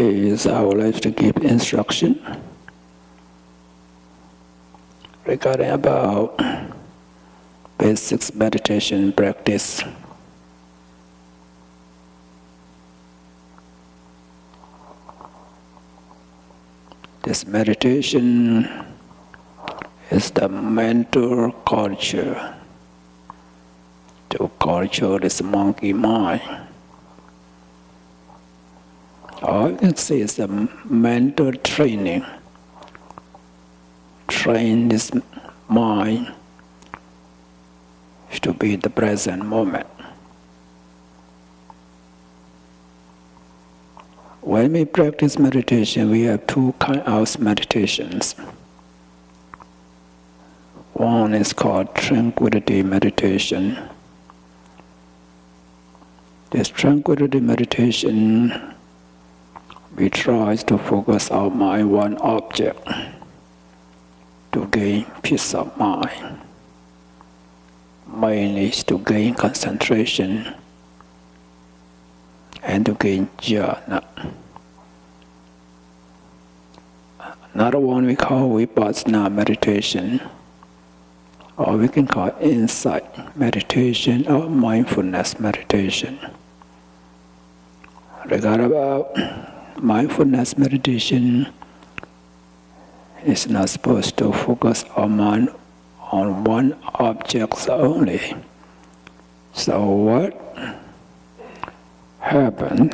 is I would like to give instruction regarding about basics meditation practice. This meditation is the mental culture to culture this monkey mind. Or you can say it's a mental training. Train this mind to be the present moment. When we practice meditation, we have two kinds of meditations. One is called tranquility meditation. This tranquility meditation, we try to focus our mind on one object to gain peace of mind, mainly to gain concentration and to gain jhana. Another one we call vipassana meditation, or we can call insight meditation or mindfulness meditation. Regarding about mindfulness meditation, is not supposed to focus our mind on one object only. So what happened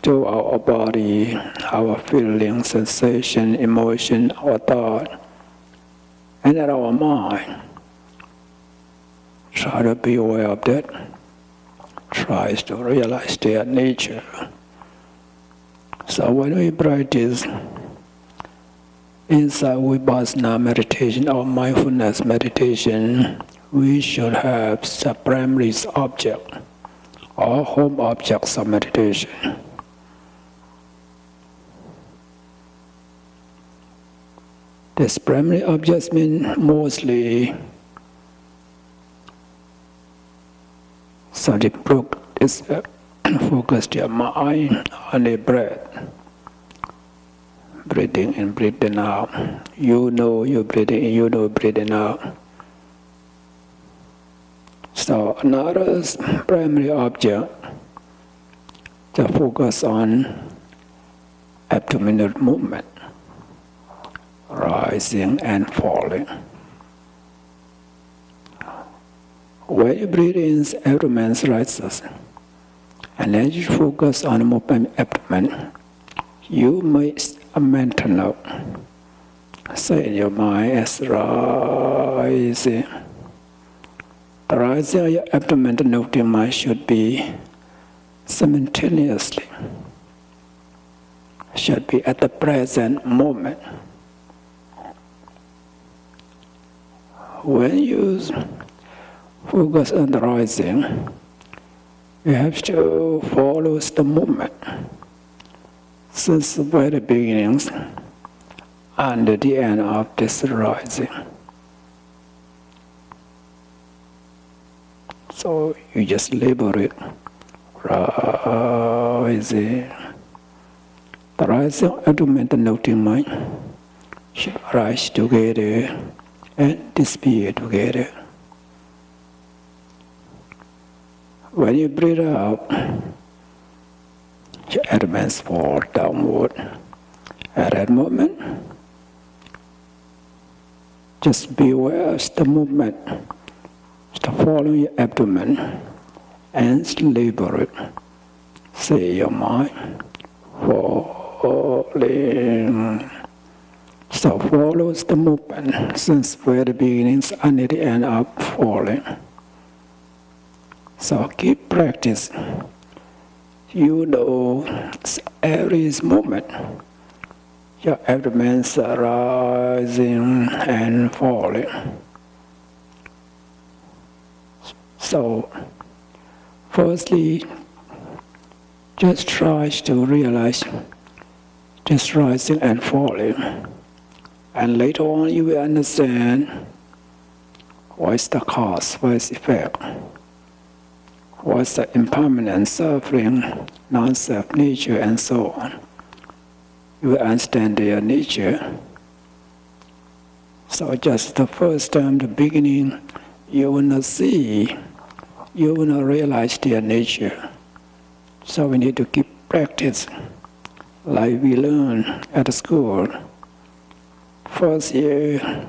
to our body, our feeling, sensation, emotion, or thought, and in our mind? Try to be aware of that. Try to realize their nature. So when we practice inside vipassana meditation or mindfulness meditation, we should have the primary object or home objects of meditation. This primary objects mean mostly something is focused your mind on the breath. Breathing in, breathing out. You know you're breathing in, you know breathing out. So another primary object to focus on abdominal movement, rising and falling. When you breathe in, abdomen rises, and then you focus on the movement abdomen. You make a mental note. Say in your mind as rising. The rising of your abdomen note in mind should be simultaneously. Should be at the present moment. When you focus on the rising, you have to follow the movement since the very beginnings and the end of this rising. So you just label it rising. The rising abdomen noting mind should rise together and disappear together. When you breathe out, your abdomen falls downward. At that moment, just be aware of the movement, just follow your abdomen and label it. Say your mind, falling. So follows the movement since very beginnings and the end of falling. So keep practice. You know every moment your abdomen is rising and falling. So firstly, just try to realize just rising and falling. And later on you will understand what is the cause, what is the effect. what's the impermanent, suffering, non-self nature, and so on. You will understand their nature. So just the first time, the beginning, you will not see, you will not realize their nature. So we need to keep practice, like we learn at the school. First year,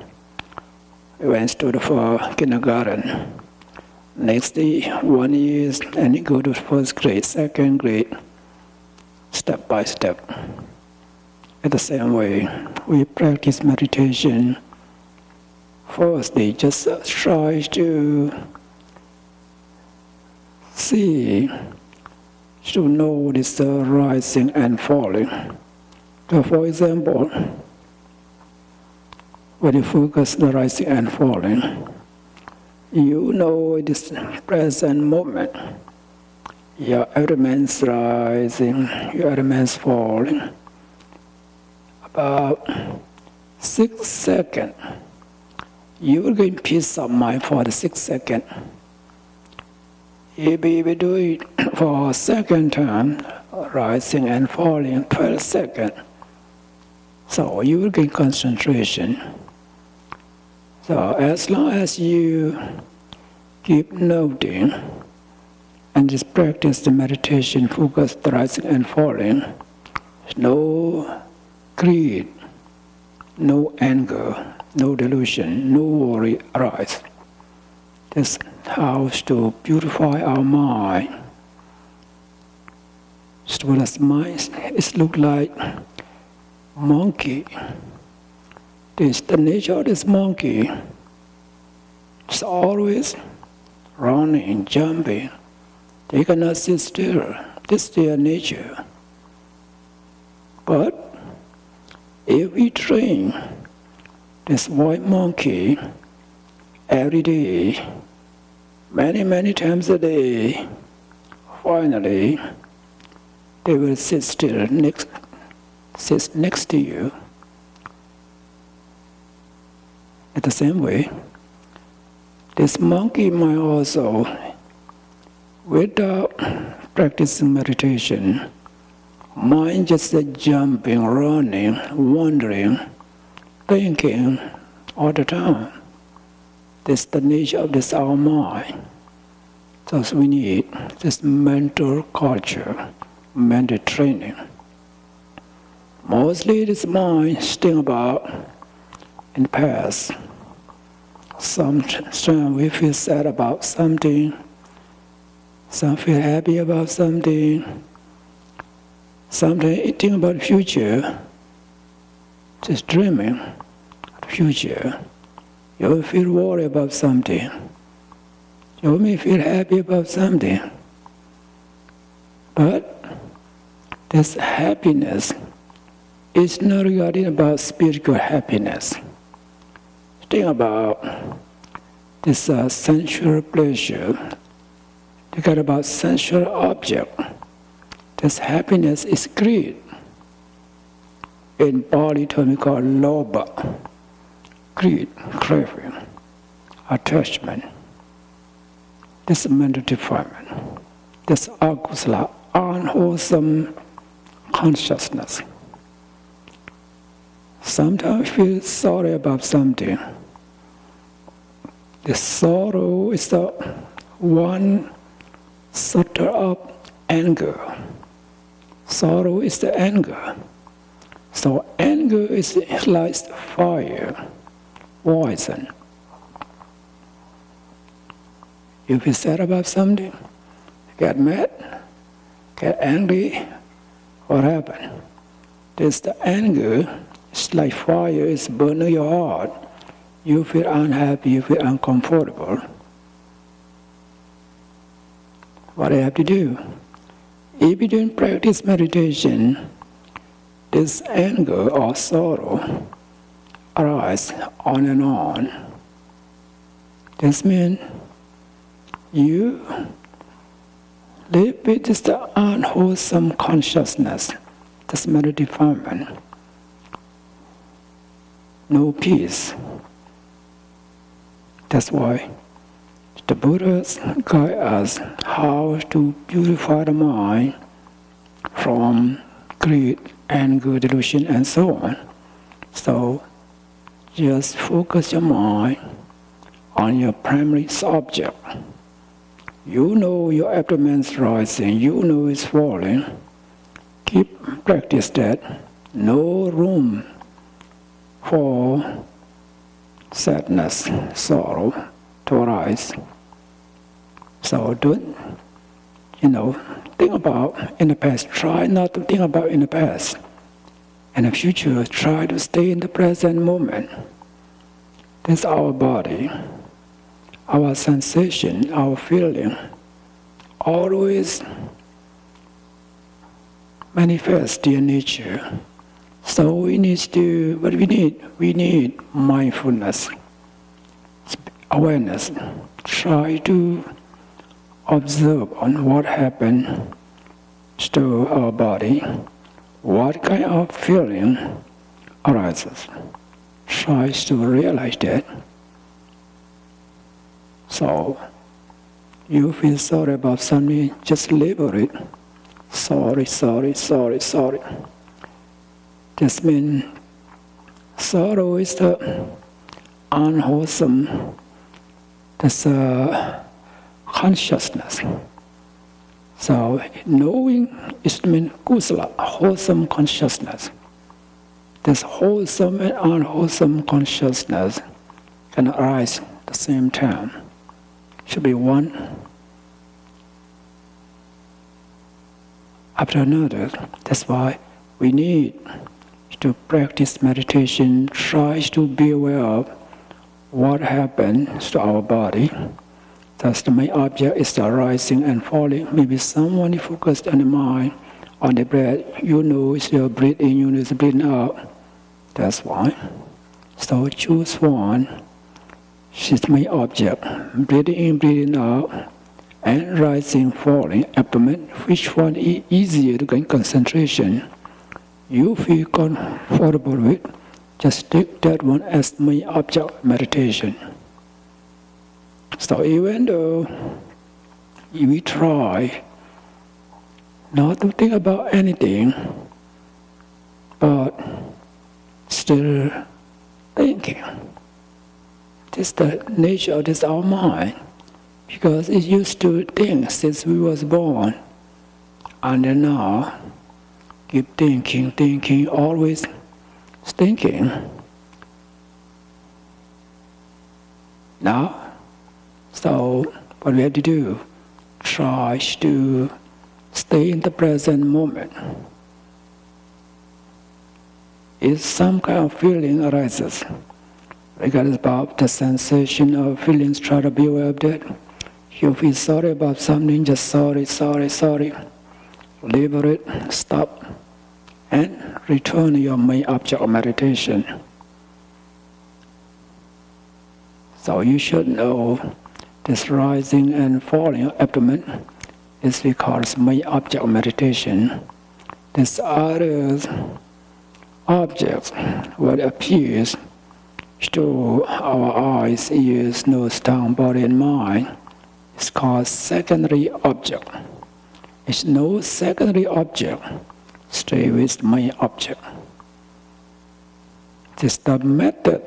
we went to for kindergarten. Next day, 1 year, and you go to first grade, second grade, step by step. In the same way, we practice meditation. First, they just try to see, to know this rising and falling. So for example, when you focus the rising and falling, you know this present moment. Your elements rising, your elements falling. About 6 seconds. You will gain peace of mind for the 6 seconds. If we do it for a second time, rising and falling, 12 seconds. So you will gain concentration. So as long as you keep noting and just practice the meditation, focus the rising and falling, no greed, no anger, no delusion, no worry arise. This how to purify our mind. Students' minds, it looks like monkey. This the nature of this monkey. It's always running, jumping. They cannot sit still. This is their nature. But if we train this white monkey every day, many times a day, finally they will sit next to you. In the same way, this monkey might also, without practicing meditation, mind just jumping, running, wandering, thinking all the time. This is the nature of this our mind. So we need this mental culture, mental training. Mostly this mind think about in the past. Sometimes we feel sad about something, some feel happy about something. Sometimes you think about the future, just dreaming of the future. You will feel worried about something. You may feel happy about something. But this happiness is not regarding about spiritual happiness. Think about this sensual pleasure. Think about sensual object. This happiness is greed. In Pali term we call lobha. Greed, craving, attachment. This mental defilement. This akusala, unwholesome consciousness. Sometimes we feel sorry about something. The sorrow is the one sort of anger. Sorrow is the anger. So anger is like fire, poison. If you sad about something, get mad, get angry, what happened? There's the anger, it's like fire, it's burning your heart. You feel unhappy, you feel uncomfortable. What do you have to do? If you don't practice meditation, this anger or sorrow arises on and on. This means you live with this unwholesome consciousness, this mental defilement. No peace. That's why The Buddhas guide us how to purify the mind from greed, anger, delusion, and so on. So just focus your mind on your primary subject. You know your abdomen's rising, you know it's falling. Keep practice that. No room for sadness, sorrow to arise. So don't, think about in the past. Try not to think about in the past. In the future, try to stay in the present moment. That's our body, our sensation, our feeling, always manifest their nature. So we need mindfulness, awareness. Try to observe on what happened to our body, what kind of feeling arises. Try to realize that. So, you feel sorry about something, just label it. Sorry. This means sorrow is the unwholesome, consciousness. So knowing is mean kusala, wholesome consciousness. This wholesome and unwholesome consciousness can arise at the same time. Should be one after another. That's why we need to practice meditation, try to be aware of what happens to our body. Thus the main object is the rising and falling. Maybe someone is focused on the mind, on the breath. You know it's your breath in, you know it's breathing out. That's why. So choose one. It's the main object. Breathing in, breathing out, and rising, falling, abdomen. Which one is easier to gain concentration? You feel comfortable with, just take that one as the main object of meditation. So even though we try not to think about anything, but still thinking. This is the nature of this our mind, because it used to think since we was born, and then now keep thinking, always thinking. Now, so what we have to do, try to stay in the present moment. If some kind of feeling arises, regardless about the sensation of feelings, try to be aware of that. You feel sorry about something, just sorry. Leave it, stop, and return to your main object of meditation. So you should know this rising and falling abdomen is because main object of meditation. This other objects, what appears to our eyes, ears, nose, tongue, body, and mind, is called secondary object. It's no secondary object. Stay with main object. This is the method.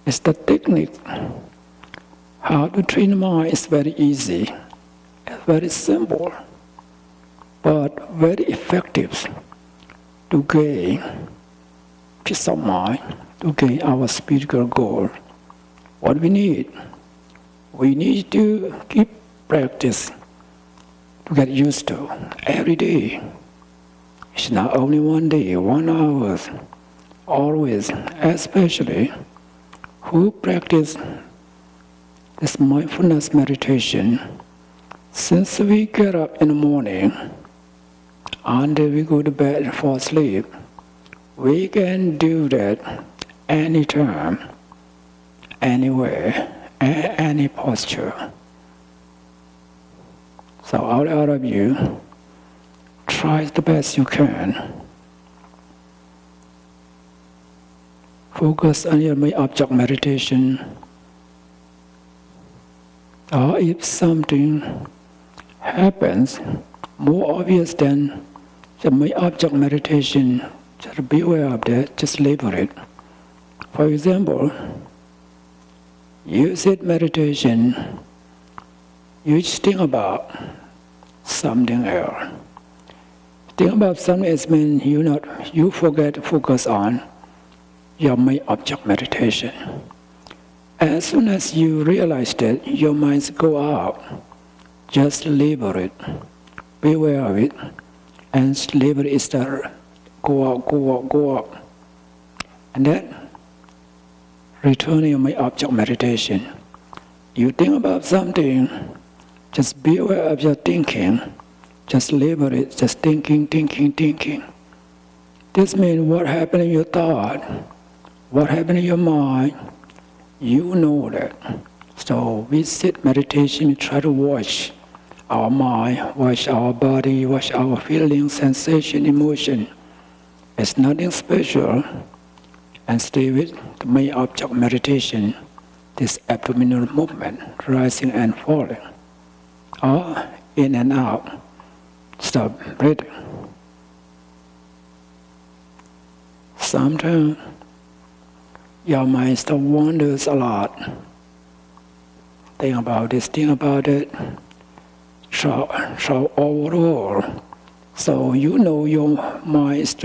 It's the technique. How to train the mind is very easy. It's very simple, but very effective to gain peace of mind, to gain our spiritual goal. What we need to keep practice to get used to every day. It's not only one day, 1 hour, always, especially who practice this mindfulness meditation. Since we get up in the morning until we go to bed and fall asleep, we can do that anytime, anywhere, any posture. So all of you, try the best you can. Focus on your main object meditation. Or if something happens more obvious than the main object meditation, just be aware of that, just label it. For example, you sit meditation, you just think about something else. Think about something else means you forget to focus on your main object meditation. As soon as you realize that, your minds go out. Just label it. Be aware of it. And label it start go out, go out, go out. And then return your main object meditation. You think about something, just be aware of your thinking. Just label it, just thinking, thinking, thinking. This means what happened in your thought, what happened in your mind, you know that. So we sit meditation, we try to watch our mind, watch our body, watch our feelings, sensation, emotion. It's nothing special. And stay with the main object meditation, this abdominal movement, rising and falling, or in and out. Stop breathing. Sometimes your mind still wanders a lot. Think about this, think about it. Try overall. So you know your mind is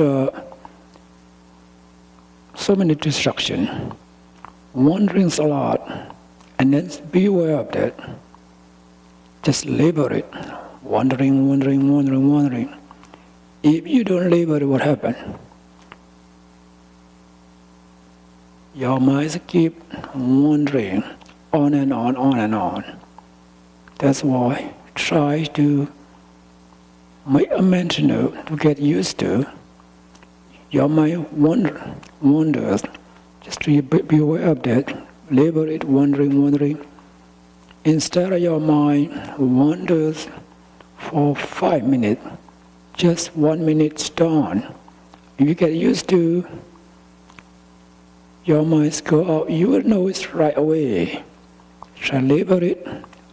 so many distractions, wanderings a lot, and then be aware of that. Just label it. Wandering, wandering, wandering, wandering. If you don't label it, what happens? Your minds keep wandering on and on, on and on. That's why try to make a mental note to get used to. Your mind wanders. Just to be aware of that. Label it, wandering, wandering. Instead of your mind wanders for 5 minutes, just 1 minute's done. If you get used to your minds go out, you will know it right away. Try label it,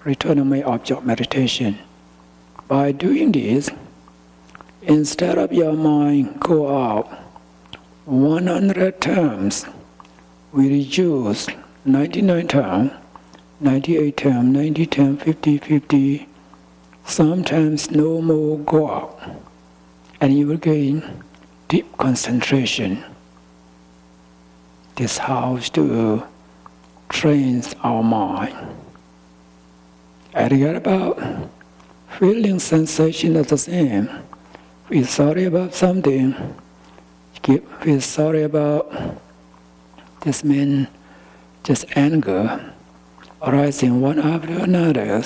return to my object meditation. By doing this, instead of your mind go out 100 times, we reduce 99 times, 98 times, 90 times, 50, 50, sometimes no more go out. And you will gain deep concentration. This is how to train our mind. And forget about feeling sensation is the same. Feel sorry about something. Feel sorry about this means just anger arising one after another.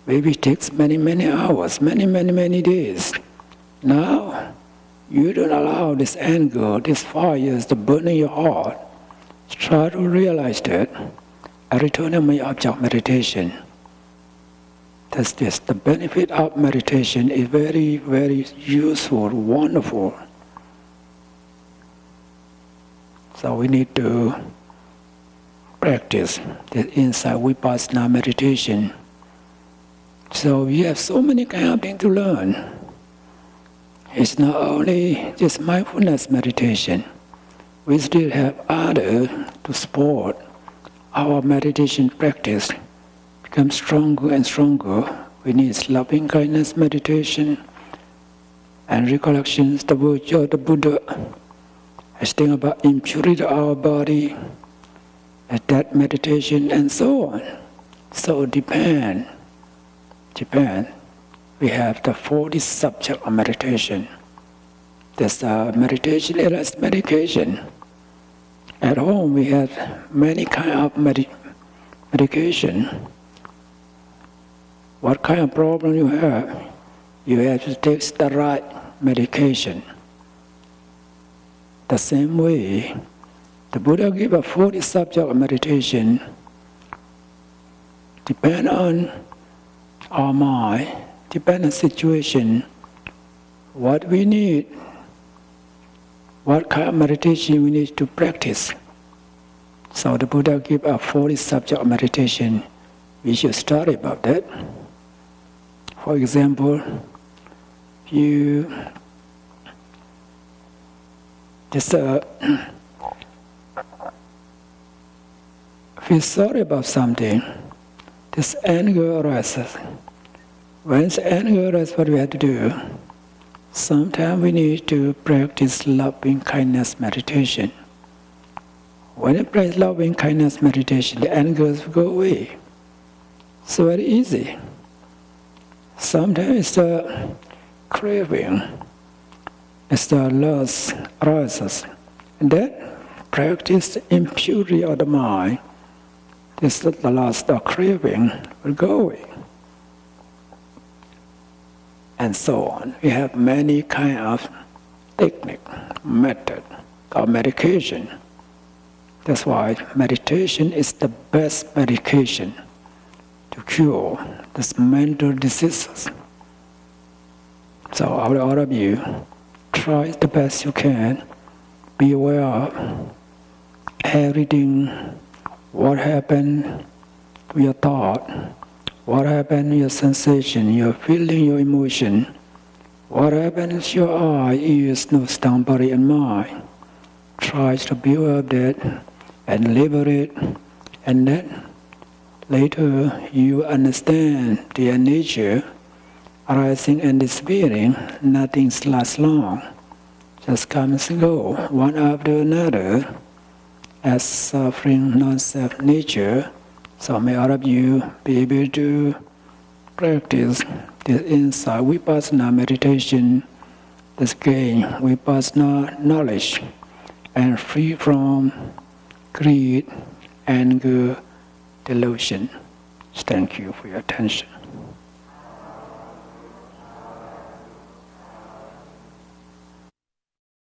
Maybe it takes many, many hours, many, many, many days. Now, you don't allow this anger, this fires to burn in your heart. Try to realize that and return to my object meditation. That's this. The benefit of meditation is very, very useful, wonderful. So we need to practice the inside vipassana meditation. So we have so many kind of things to learn. It's not only just mindfulness meditation. We still have other to support our meditation practice. Become stronger and stronger. We need loving kindness meditation and recollections, the virtue of the Buddha. I think about impurity of our body, that meditation, and so on. So Japan, we have the 40 subject of meditation. There's meditation as medication. At home we have many kind of medication. What kind of problem you have to take the right medication. The same way, the Buddha gave a 40 subject of meditation. Depend on our mind, depend on situation, what we need, what kind of meditation we need to practice. So the Buddha gave a 40 subject of meditation. we should study about that. For example, you just feel sorry about something, this anger arises. When anger arises, what we have to do? Sometimes we need to practice loving kindness meditation. When you practice loving kindness meditation, the anger will go away. It's very easy. Sometimes it's the craving, it's the lust arises. And that practice impurity of the mind, this the lust or craving will go away. And so on. We have many kind of technique, method, or medication. That's why meditation is the best medication to cure these mental diseases. So all of you, try the best you can. Be aware of everything, what happened to your thought, what happened to your sensation, your feeling, your emotion, what happened to your eye, ears, nose, tongue, body, and mind. Try to be aware of that and liberate, and then later you understand their nature, arising and disappearing. Nothing lasts long. Just comes and go, one after another, as suffering non-self nature. So may all of you be able to practice this insight, vipassana meditation, this gain vipassana knowledge, and free from greed, anger, delusion. Thank you for your attention.